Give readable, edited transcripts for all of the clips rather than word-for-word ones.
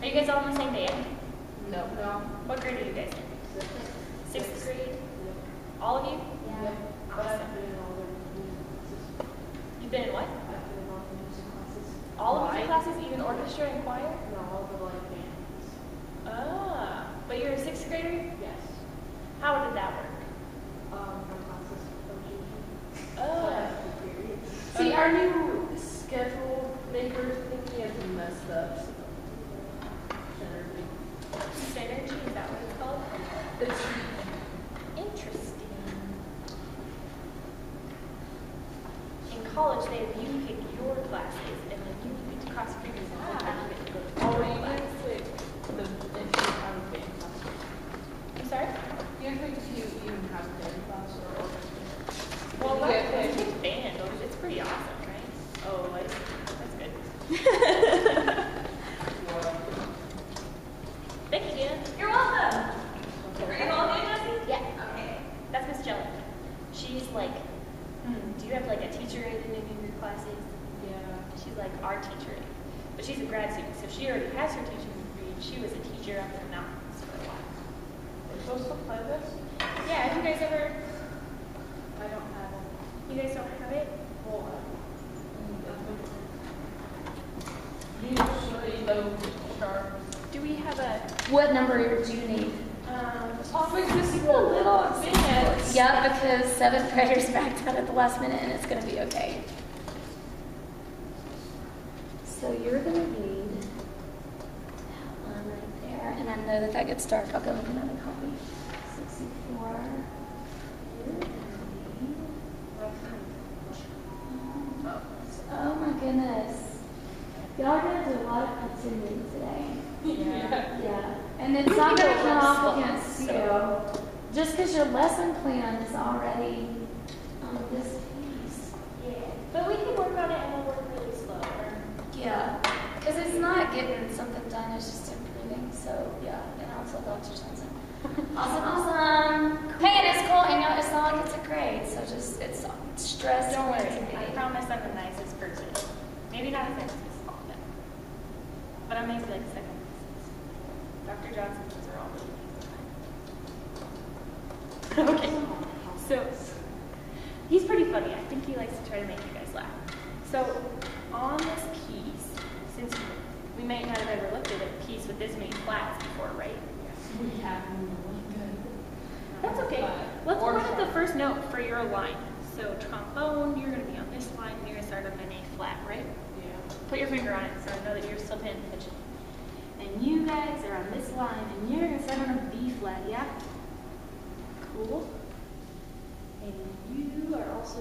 Are you guys all in the same band? No. What grade are you guys in? Sixth grade? All of you? Yeah. But Awesome. I've been in all the music classes. You've been in what? I've been in all the music classes. All of the classes, even orchestra and choir? No, all the like bands. Ah, but you're a sixth grader? Yes. How did that work? My classes association. Oh. See, our new schedule makers think he has been messed up. Synergy, is that what it's called? It's Interesting. In college, they have you pick your classes, and then you get to cross your fingers and hope that you get to go to oh, your you class. guys like the entry out of band class. I'm sorry? You guys like to even have band class or orchestra? Well, You get that's picked. band. It's pretty awesome, right? Oh, that's good. Thank you, Jan. You're welcome. Are you all good, Jessie? Yeah. Okay. That's Miss Jelly. She's like, do you have like a teacher aide in any of your classes? Yeah. She's like our teacher aide. But she's a grad student, so she already has her teaching degree. She was a teacher up in the mountains for a while. We're supposed to play this? Yeah, have you guys ever, I don't have it. you guys don't have it? Well, Usually those sharp. Do we have a, What number do you need? Wait, this is a little advanced. Yeah, because 7th graders backed out at the last minute and it's gonna be okay. So you're gonna need that one right there, and I know that that gets dark, I'll go with another copy. 64. You're gonna need- Oh my goodness. Y'all are gonna do a lot of pretending today. Yeah. Yeah, and it's not gonna come off against you. Just because your lesson plan is already on this piece. yeah, but we can work on it and we'll work really slow. Yeah, because it's not getting something done, it's just improving, so yeah, and also Dr. Johnson. Awesome. Hey, and it's cool, and you know, it's not like it's a grade, so just, it's stress. Don't worry, free. I promise I'm the nicest person. Maybe not as nice as but I'm maybe like second. Dr. Johnson's are all really nice. Okay, so he's pretty funny. I think he likes to try to make you guys laugh. So on this piece, since we might not have ever looked at a piece with this many flats before, right? We have That's okay. Let's go at the first note for your line. So trombone, you're going to be on this line, and you're going to start on an A flat, right? yeah. Put your finger on it so I know that you're still paying attention. And you guys are on this line, and you're going to start on a B flat, yeah? Cool. And you are also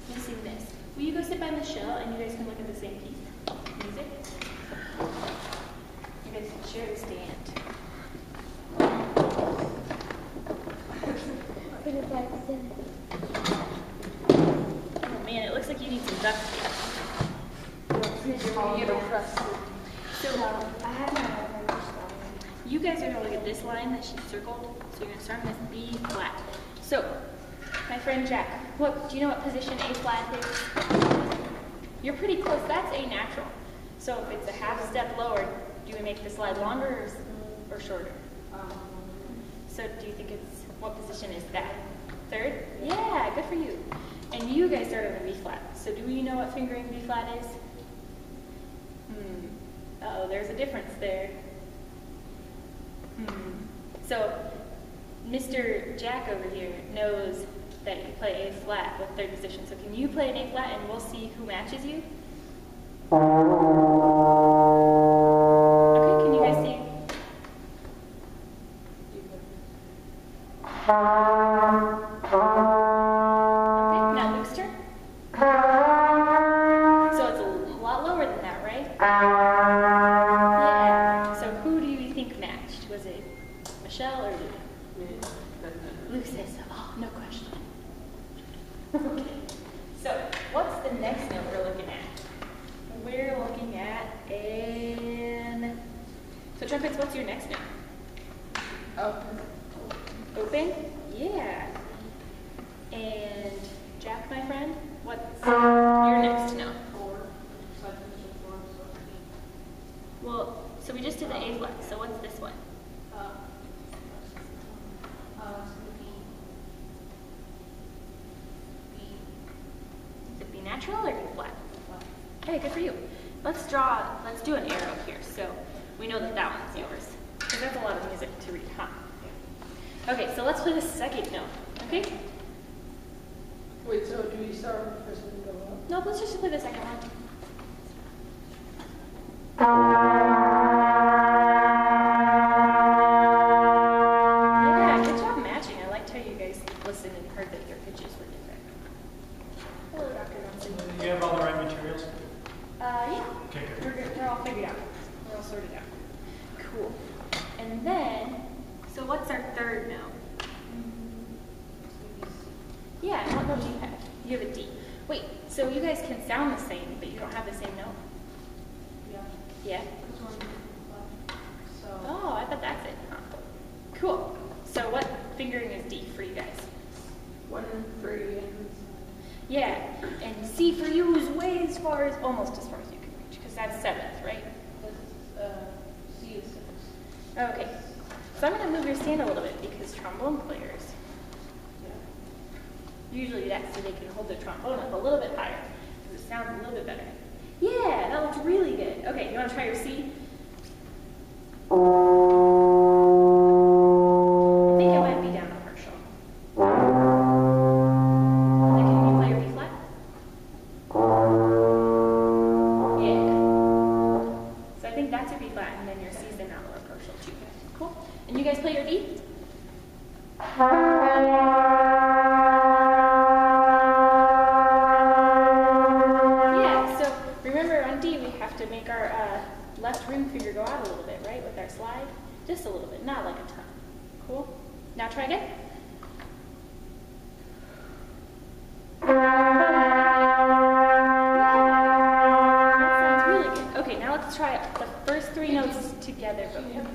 missing this. Will you go sit by Michelle, and you guys can look at the same piece? Music. You guys can share the stand. Oh man, it looks like you need some duct tape. So I have my you guys are going to look at this line that she circled. So you're going to start on this B flat. So, my friend Jack, do you know what position A flat is? You're pretty close. That's A natural. So if it's a half step lower, do we make the slide longer or shorter? So do you think it's, what position is that? Third? Yeah, good for you. And you guys started on a B flat. So do you know what fingering B flat is? Uh-oh, there's a difference there. So Mr. Jack over here knows that you play A flat with third position. So can you play an A flat and we'll see who matches you? Okay, can you guys see? Okay, now Luke's turn. So it's a lot lower than that, right? Yeah. So who do you think matched? Was it Michelle or Luke? Luke says so. Oh, no question. Okay. So what's the next note we're looking at? We're looking at an... So trumpets, what's your next note? Open? Yeah. And Jack, my friend, what's your next note? Four. So I finished with four, so Well, so we just did the A flat, so what's this one? It's gonna be B. Is it B natural or B flat? Flat. Okay, good for you. Let's do an arrow here, so we know that that one's yours. Because that's a lot of music to read, huh? Okay, so let's play the second note, okay? Wait, so do we start with the first one and go up? No, let's just play the second one. Yeah, good job matching. I liked how you guys listened and heard that your pitches were different. Hello, Dr. Johnson. You have all the right materials? Yeah. Okay, good. We're all figured out. We're all sorted out. Cool. And then, so what's our third note? Yeah, and what note do you have? You have a D. Wait, so you guys can sound the same, but you don't have the same note? Yeah. Yeah? This one flat. So. Oh, I bet that's it, huh? Cool. So what fingering is D for you guys? 1, 3, and Yeah, and C for you is way as far as, almost as far as you can reach, because that's 7th, right? This is, C is 6. Okay. So I'm going to move your stand a little bit, because trombone players, Yeah. usually that's so they can hold their trombone up a little bit higher, because it sounds a little bit better. Yeah, that looks really good. Okay, you want to try your C? I think it might be down a partial. Then can you play your B flat? Yeah. So I think that's your B flat, and then your C's in that lower partial too. Cool. And you guys play your D? Yeah, so remember on D we have to make our left ring finger go out a little bit, right, with our slide? Just a little bit, not like a ton. Cool? Now try again. That sounds really good. Okay, now let's try the first 3 notes together. But we have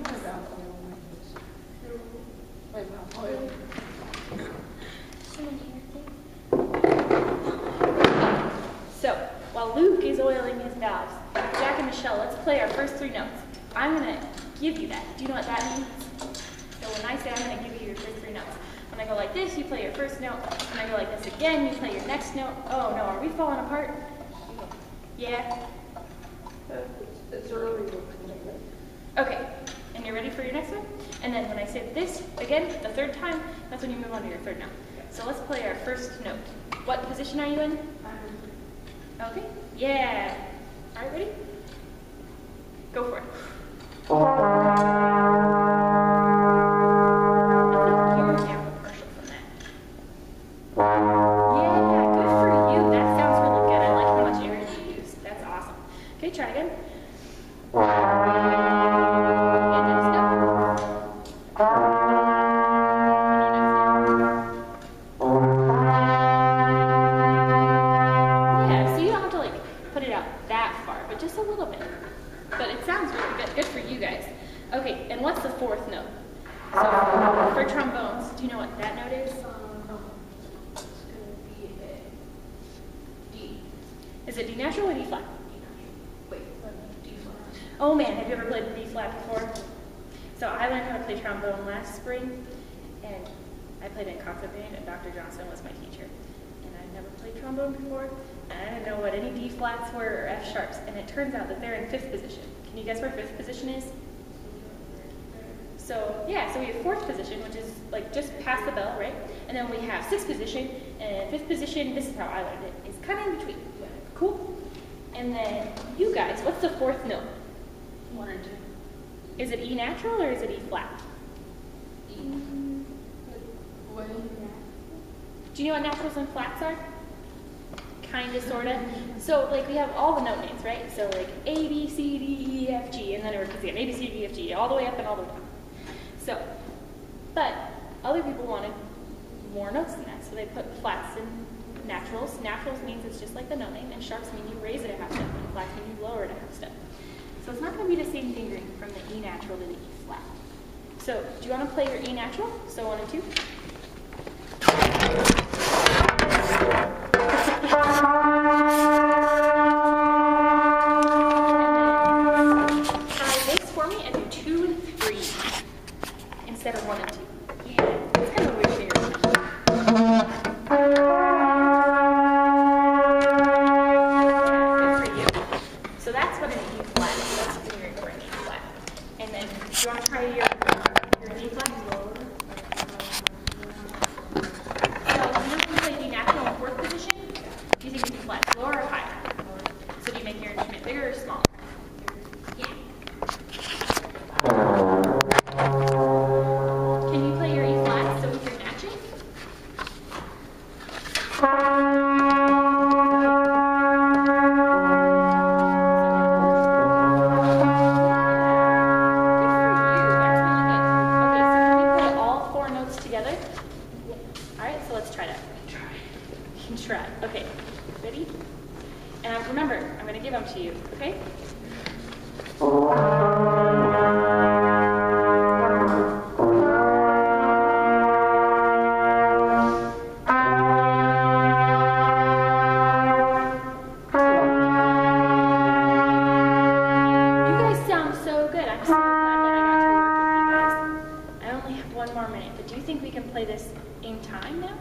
So, while Luke is oiling his valves, Jack and Michelle, let's play our first 3 notes. I'm going to give you that. Do you know what that means? So when I say I'm going to give you your first 3 notes, when I go like this, you play your first note. When I go like this again, you play your next note. Oh no, are we falling apart? Yeah? it's early. Okay, and you're ready for your next one? And then when I say this again, the 3rd time, that's when you move on to your 3rd note. So let's play our first note. What position are you in? Okay, yeah. All right, ready? Go for it. I think you have a partial from that. Yeah, good for you. That sounds really good. I like how much air you used. That's awesome. Okay, try again. And next note. Yeah, so you don't have to like put it out that far, but just a little bit. But it sounds really good. Good for you guys. Okay, and what's the 4th note? So for trombones, do you know what that note is? It's gonna be a D. Is it D natural or D flat? Wait, D flat. Oh man, have you ever played B flat before? So I learned how to play trombone last spring, and I played in concert band, and Dr. Johnson was my teacher. And I'd never played trombone before, and I didn't know what any D flats were or F sharps, and it turns out that they're in 5th position. Can you guess where 5th position is? So yeah, so we have 4th position, which is like just past the bell, right? And then we have 6th position, and 5th position, this is how I learned it, is kind of in between. Cool? And then you guys, what's the 4th note? 1 and 2. Is it E natural or is it E flat? Do you know what naturals and flats are? Kinda, sorta. So like we have all the note names, right? So like A, B, C, D, E, F, G, and then it works again. A, B, C, D, E, F, G, all the way up and all the way down. So, but other people wanted more notes than that, so they put flats in naturals. Naturals means it's just like the note name, and sharps mean you raise it a half step, and flats mean you lower it a half step. So it's not going to be the same fingering from the E natural to the E flat. So do you want to play your E natural? So 1 and 2. And then try for me and do 2 and 3 instead of 1 and 2. Yeah, it's kind of a weird finger. Good for you. So that's what an E flat is. That's fingering for an E flat. And then, do you want to try your D flat? So, you know when you play D natural in 4th position? Do you think D flat is lower or higher? So do you make your instrument bigger or smaller? Yeah. Can you play your E flat so we can match it? Try. Okay, ready? And remember, I'm going to give them to you, okay? You guys sound so good. I'm so glad that I got to work with you guys. I only have 1 more minute, but do you think we can play this in time now?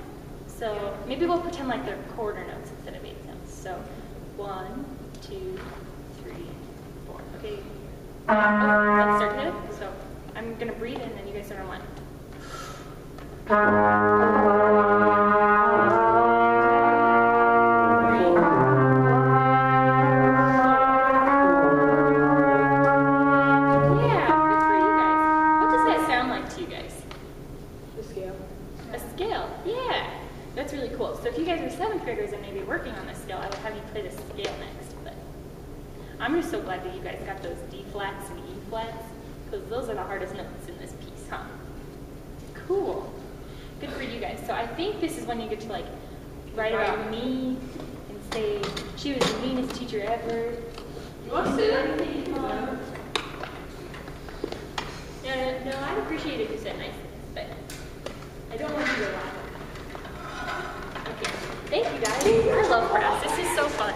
So maybe we'll pretend like they're quarter notes instead of 8 notes. So 1, 2, 3, 4. Okay. Let's start together. So I'm gonna breathe and then you guys start on 1. Yeah, good for you guys. What does that sound like to you guys? The scale. A scale, yeah. That's really cool. So if you guys are 7th graders and maybe working on this scale, I would have you play the scale next. But I'm just so glad that you guys got those D flats and E flats, because those are the hardest notes in this piece, huh? Cool. Good for you guys. So I think this is when you get to like write about me and say she was the meanest teacher ever. You want to say that? No, I'd appreciate it if you said nice things, but I don't want you to lie. Okay. Thank you guys. I love class. This is so fun.